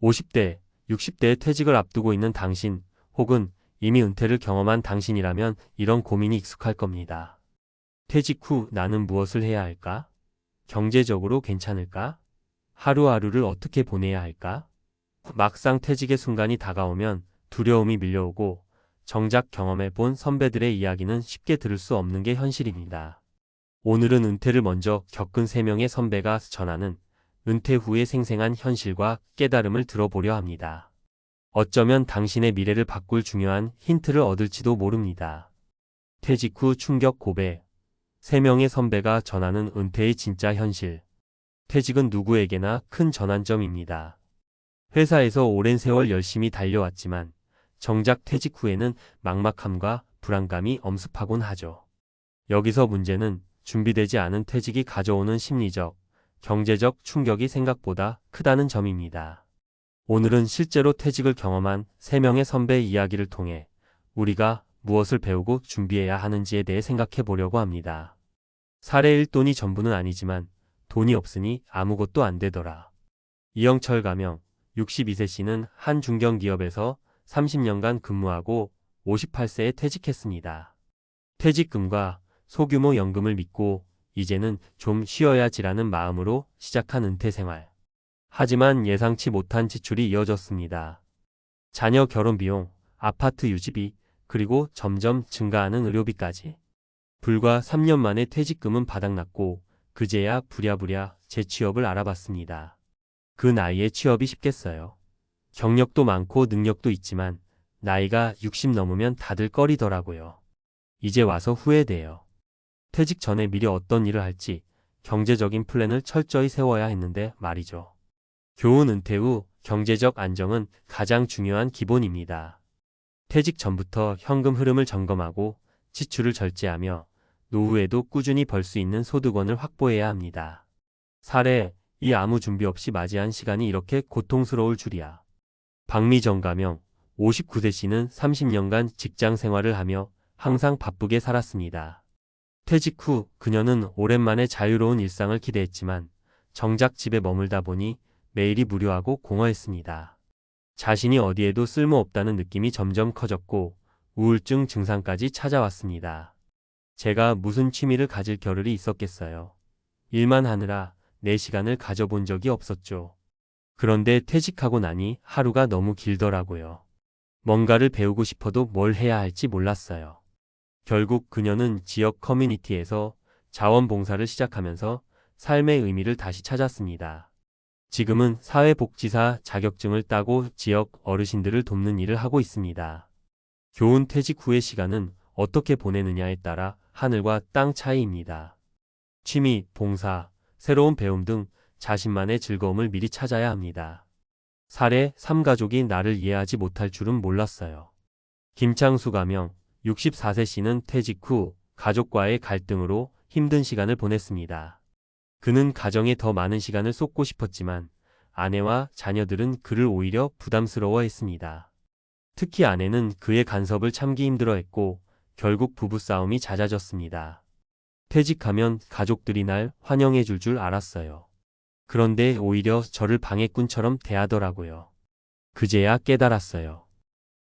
50대, 60대의 퇴직을 앞두고 있는 당신, 혹은 이미 은퇴를 경험한 당신이라면 이런 고민이 익숙할 겁니다. 퇴직 후 나는 무엇을 해야 할까? 경제적으로 괜찮을까? 하루하루를 어떻게 보내야 할까? 막상 퇴직의 순간이 다가오면 두려움이 밀려오고 정작 경험해 본 선배들의 이야기는 쉽게 들을 수 없는 게 현실입니다. 오늘은 은퇴를 먼저 겪은 3명의 선배가 전하는 은퇴 후의 생생한 현실과 깨달음을 들어보려 합니다. 어쩌면 당신의 미래를 바꿀 중요한 힌트를 얻을지도 모릅니다. 퇴직 후 충격 고백. 3명의 선배가 전하는 은퇴의 진짜 현실. 퇴직은 누구에게나 큰 전환점입니다. 회사에서 오랜 세월 열심히 달려왔지만 정작 퇴직 후에는 막막함과 불안감이 엄습하곤 하죠. 여기서 문제는 준비되지 않은 퇴직이 가져오는 심리적, 경제적 충격이 생각보다 크다는 점입니다. 오늘은 실제로 퇴직을 경험한 3명의 선배의 이야기를 통해 우리가 무엇을 배우고 준비해야 하는지에 대해 생각해 보려고 합니다. 사례 1돈이 전부는 아니지만 돈이 없으니 아무것도 안 되더라. 이영철 가명 62세 씨는 한 중견기업에서 30년간 근무하고 58세에 퇴직했습니다. 퇴직금과 소규모 연금을 믿고 이제는 좀 쉬어야지라는 마음으로 시작한 은퇴 생활. 하지만 예상치 못한 지출이 이어졌습니다. 자녀 결혼 비용, 아파트 유지비, 그리고 점점 증가하는 의료비까지. 불과 3년 만에 퇴직금은 바닥났고 그제야 부랴부랴 재취업을 알아봤습니다. 그 나이에 취업이 쉽겠어요. 경력도 많고 능력도 있지만 나이가 60 넘으면 다들 꺼리더라고요. 이제 와서 후회돼요. 퇴직 전에 미리 어떤 일을 할지 경제적인 플랜을 철저히 세워야 했는데 말이죠. 교훈 은퇴 후 경제적 안정은 가장 중요한 기본입니다. 퇴직 전부터 현금 흐름을 점검하고 지출을 절제하며 노후에도 꾸준히 벌 수 있는 소득원을 확보해야 합니다. 사례, 이 아무 준비 없이 맞이한 시간이 이렇게 고통스러울 줄이야. 박미정 가명 59세 씨는 30년간 직장 생활을 하며 항상 바쁘게 살았습니다. 퇴직 후 그녀는 오랜만에 자유로운 일상을 기대했지만 정작 집에 머물다 보니 매일이 무료하고 공허했습니다. 자신이 어디에도 쓸모없다는 느낌이 점점 커졌고 우울증 증상까지 찾아왔습니다. 제가 무슨 취미를 가질 겨를이 있었겠어요. 일만 하느라 내 시간을 가져본 적이 없었죠. 그런데 퇴직하고 나니 하루가 너무 길더라고요. 뭔가를 배우고 싶어도 뭘 해야 할지 몰랐어요. 결국 그녀는 지역 커뮤니티에서 자원봉사를 시작하면서 삶의 의미를 다시 찾았습니다. 지금은 사회복지사 자격증을 따고 지역 어르신들을 돕는 일을 하고 있습니다. 교훈 퇴직 후의 시간은 어떻게 보내느냐에 따라 하늘과 땅 차이입니다. 취미, 봉사, 새로운 배움 등 자신만의 즐거움을 미리 찾아야 합니다. 사례 3가족이 나를 이해하지 못할 줄은 몰랐어요. 김창수 가명 64세 씨는 퇴직 후 가족과의 갈등으로 힘든 시간을 보냈습니다. 그는 가정에 더 많은 시간을 쏟고 싶었지만 아내와 자녀들은 그를 오히려 부담스러워했습니다. 특히 아내는 그의 간섭을 참기 힘들어했고 결국 부부싸움이 잦아졌습니다. 퇴직하면 가족들이 날 환영해 줄 알았어요. 그런데 오히려 저를 방해꾼처럼 대하더라고요. 그제야 깨달았어요.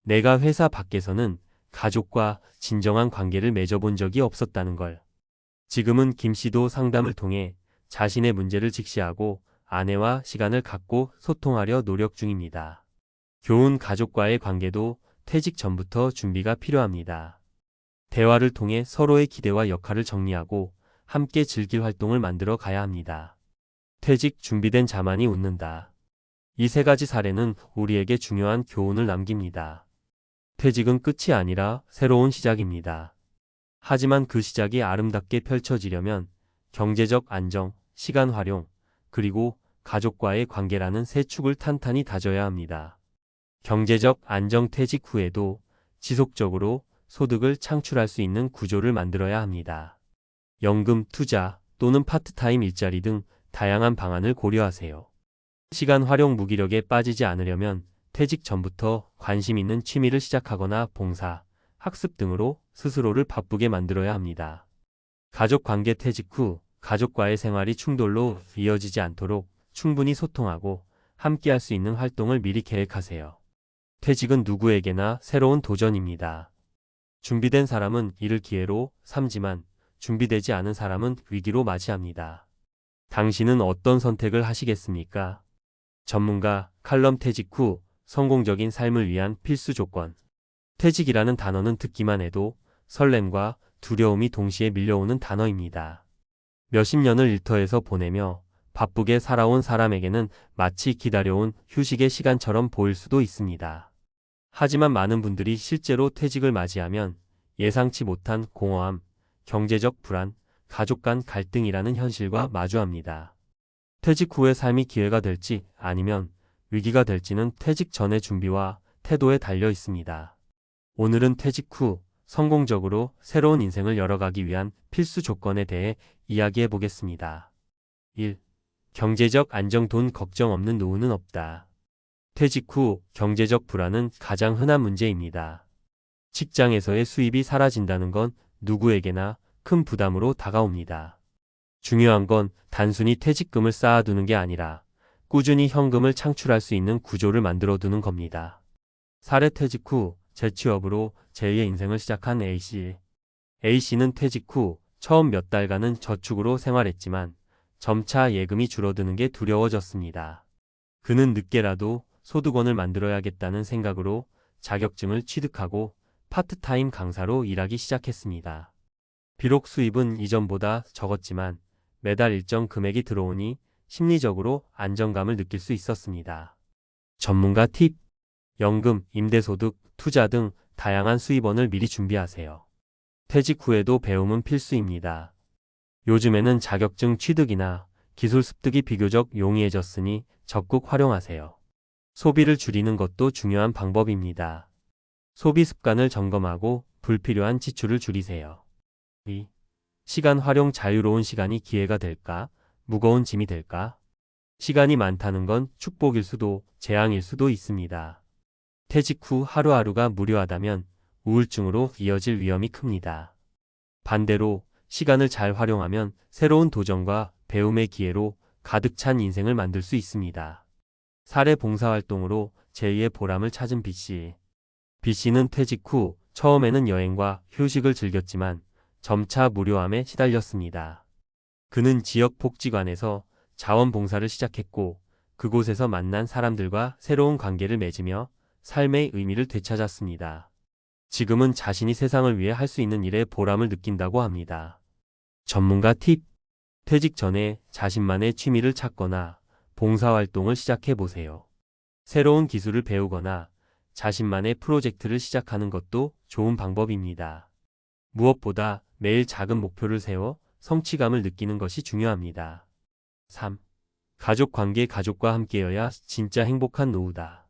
내가 회사 밖에서는 가족과 진정한 관계를 맺어본 적이 없었다는 걸. 지금은 김 씨도 상담을 통해 자신의 문제를 직시하고 아내와 시간을 갖고 소통하려 노력 중입니다. 교훈 가족과의 관계도 퇴직 전부터 준비가 필요합니다. 대화를 통해 서로의 기대와 역할을 정리하고 함께 즐길 활동을 만들어 가야 합니다. 퇴직 준비된 자만이 웃는다. 이 3가지 사례는 우리에게 중요한 교훈을 남깁니다. 퇴직은 끝이 아니라 새로운 시작입니다. 하지만 그 시작이 아름답게 펼쳐지려면 경제적 안정, 시간 활용, 그리고 가족과의 관계라는 3축을 탄탄히 다져야 합니다. 경제적 안정 퇴직 후에도 지속적으로 소득을 창출할 수 있는 구조를 만들어야 합니다. 연금, 투자 또는 파트타임 일자리 등 다양한 방안을 고려하세요. 시간 활용 무기력에 빠지지 않으려면 퇴직 전부터 관심 있는 취미를 시작하거나 봉사, 학습 등으로 스스로를 바쁘게 만들어야 합니다. 가족 관계 퇴직 후 가족과의 생활이 충돌로 이어지지 않도록 충분히 소통하고 함께 할 수 있는 활동을 미리 계획하세요. 퇴직은 누구에게나 새로운 도전입니다. 준비된 사람은 이를 기회로 삼지만 준비되지 않은 사람은 위기로 맞이합니다. 당신은 어떤 선택을 하시겠습니까? 전문가 칼럼 퇴직 후 성공적인 삶을 위한 필수 조건. 퇴직이라는 단어는 듣기만 해도 설렘과 두려움이 동시에 밀려오는 단어입니다. 몇십 년을 일터에서 보내며 바쁘게 살아온 사람에게는 마치 기다려온 휴식의 시간처럼 보일 수도 있습니다. 하지만 많은 분들이 실제로 퇴직을 맞이하면 예상치 못한 공허함, 경제적 불안, 가족 간 갈등이라는 현실과 마주합니다. 퇴직 후의 삶이 기회가 될지 아니면 위기가 될지는 퇴직 전의 준비와 태도에 달려 있습니다. 오늘은 퇴직 후 성공적으로 새로운 인생을 열어가기 위한 필수 조건에 대해 이야기해 보겠습니다. 1. 경제적 안정. 돈 걱정 없는 노후는 없다. 퇴직 후 경제적 불안은 가장 흔한 문제입니다. 직장에서의 수입이 사라진다는 건 누구에게나 큰 부담으로 다가옵니다. 중요한 건 단순히 퇴직금을 쌓아두는 게 아니라 꾸준히 현금을 창출할 수 있는 구조를 만들어두는 겁니다. 사례 퇴직 후 재취업으로 제2의 인생을 시작한 A씨. A씨는 퇴직 후 처음 몇 달간은 저축으로 생활했지만 점차 예금이 줄어드는 게 두려워졌습니다. 그는 늦게라도 소득원을 만들어야겠다는 생각으로 자격증을 취득하고 파트타임 강사로 일하기 시작했습니다. 비록 수입은 이전보다 적었지만 매달 일정 금액이 들어오니 심리적으로 안정감을 느낄 수 있었습니다. 전문가 팁. 연금, 임대소득, 투자 등 다양한 수입원을 미리 준비하세요. 퇴직 후에도 배움은 필수입니다. 요즘에는 자격증 취득이나 기술 습득이 비교적 용이해졌으니 적극 활용하세요. 소비를 줄이는 것도 중요한 방법입니다. 소비 습관을 점검하고 불필요한 지출을 줄이세요. 2. 시간 활용. 자유로운 시간이 기회가 될까? 무거운 짐이 될까? 시간이 많다는 건 축복일 수도 재앙일 수도 있습니다. 퇴직 후 하루하루가 무료하다면 우울증으로 이어질 위험이 큽니다. 반대로 시간을 잘 활용하면 새로운 도전과 배움의 기회로 가득 찬 인생을 만들 수 있습니다. 사례. 봉사활동으로 제2의 보람을 찾은 B씨. B씨는 퇴직 후 처음에는 여행과 휴식을 즐겼지만 점차 무료함에 시달렸습니다. 그는 지역 복지관에서 자원봉사를 시작했고 그곳에서 만난 사람들과 새로운 관계를 맺으며 삶의 의미를 되찾았습니다. 지금은 자신이 세상을 위해 할 수 있는 일에 보람을 느낀다고 합니다. 전문가 팁. 퇴직 전에 자신만의 취미를 찾거나 봉사활동을 시작해 보세요. 새로운 기술을 배우거나 자신만의 프로젝트를 시작하는 것도 좋은 방법입니다. 무엇보다 매일 작은 목표를 세워 성취감을 느끼는 것이 중요합니다. 3. 가족 관계. 가족과 함께여야 진짜 행복한 노후다.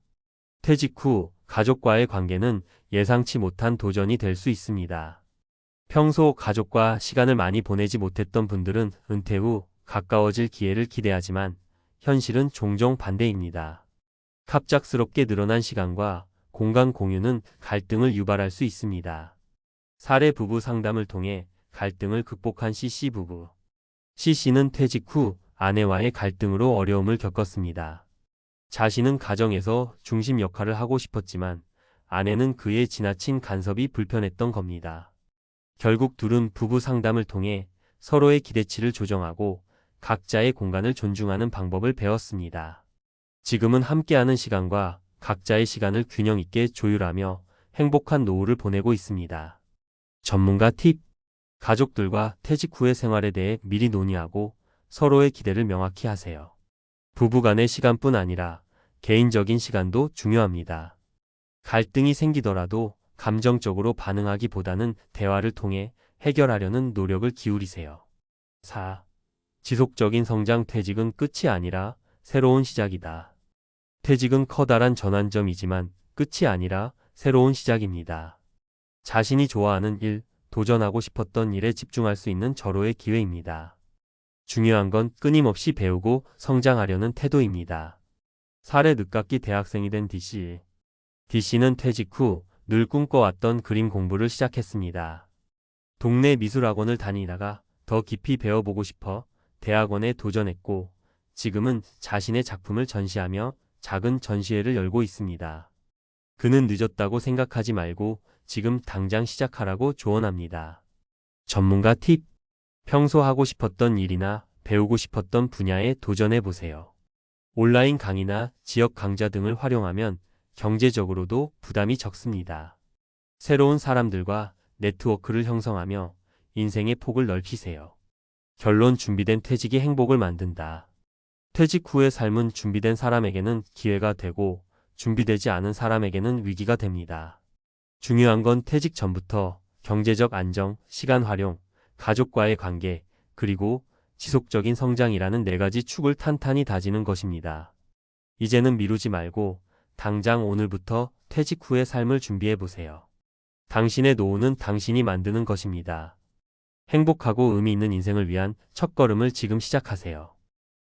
퇴직 후 가족과의 관계는 예상치 못한 도전이 될 수 있습니다. 평소 가족과 시간을 많이 보내지 못했던 분들은 은퇴 후 가까워질 기회를 기대하지만 현실은 종종 반대입니다. 갑작스럽게 늘어난 시간과 공간 공유는 갈등을 유발할 수 있습니다. 사례. 부부 상담을 통해 갈등을 극복한 CC 부부. CC는 퇴직 후 아내와의 갈등으로 어려움을 겪었습니다. 자신은 가정에서 중심 역할을 하고 싶었지만 아내는 그의 지나친 간섭이 불편했던 겁니다. 결국 둘은 부부 상담을 통해 서로의 기대치를 조정하고 각자의 공간을 존중하는 방법을 배웠습니다. 지금은 함께하는 시간과 각자의 시간을 균형 있게 조율하며 행복한 노후를 보내고 있습니다. 전문가 팁. 가족들과 퇴직 후의 생활에 대해 미리 논의하고 서로의 기대를 명확히 하세요. 부부간의 시간뿐 아니라 개인적인 시간도 중요합니다. 갈등이 생기더라도 감정적으로 반응하기보다는 대화를 통해 해결하려는 노력을 기울이세요. 4. 지속적인 성장. 퇴직은 끝이 아니라 새로운 시작이다. 퇴직은 커다란 전환점이지만 끝이 아니라 새로운 시작입니다. 자신이 좋아하는 일, 도전하고 싶었던 일에 집중할 수 있는 절호의 기회입니다. 중요한 건 끊임없이 배우고 성장하려는 태도입니다. 사례. 늦깎이 대학생이 된 D씨. D씨는 퇴직 후 늘 꿈꿔왔던 그림 공부를 시작했습니다. 동네 미술학원을 다니다가 더 깊이 배워보고 싶어 대학원에 도전했고 지금은 자신의 작품을 전시하며 작은 전시회를 열고 있습니다. 그는 늦었다고 생각하지 말고 지금 당장 시작하라고 조언합니다. 전문가 팁. 평소 하고 싶었던 일이나 배우고 싶었던 분야에 도전해 보세요. 온라인 강의나 지역 강좌 등을 활용하면 경제적으로도 부담이 적습니다. 새로운 사람들과 네트워크를 형성하며 인생의 폭을 넓히세요. 결론. 준비된 퇴직이 행복을 만든다. 퇴직 후의 삶은 준비된 사람에게는 기회가 되고 준비되지 않은 사람에게는 위기가 됩니다. 중요한 건 퇴직 전부터 경제적 안정, 시간 활용, 가족과의 관계, 그리고 지속적인 성장이라는 4가지 축을 탄탄히 다지는 것입니다. 이제는 미루지 말고 당장 오늘부터 퇴직 후의 삶을 준비해 보세요. 당신의 노후는 당신이 만드는 것입니다. 행복하고 의미 있는 인생을 위한 첫걸음을 지금 시작하세요.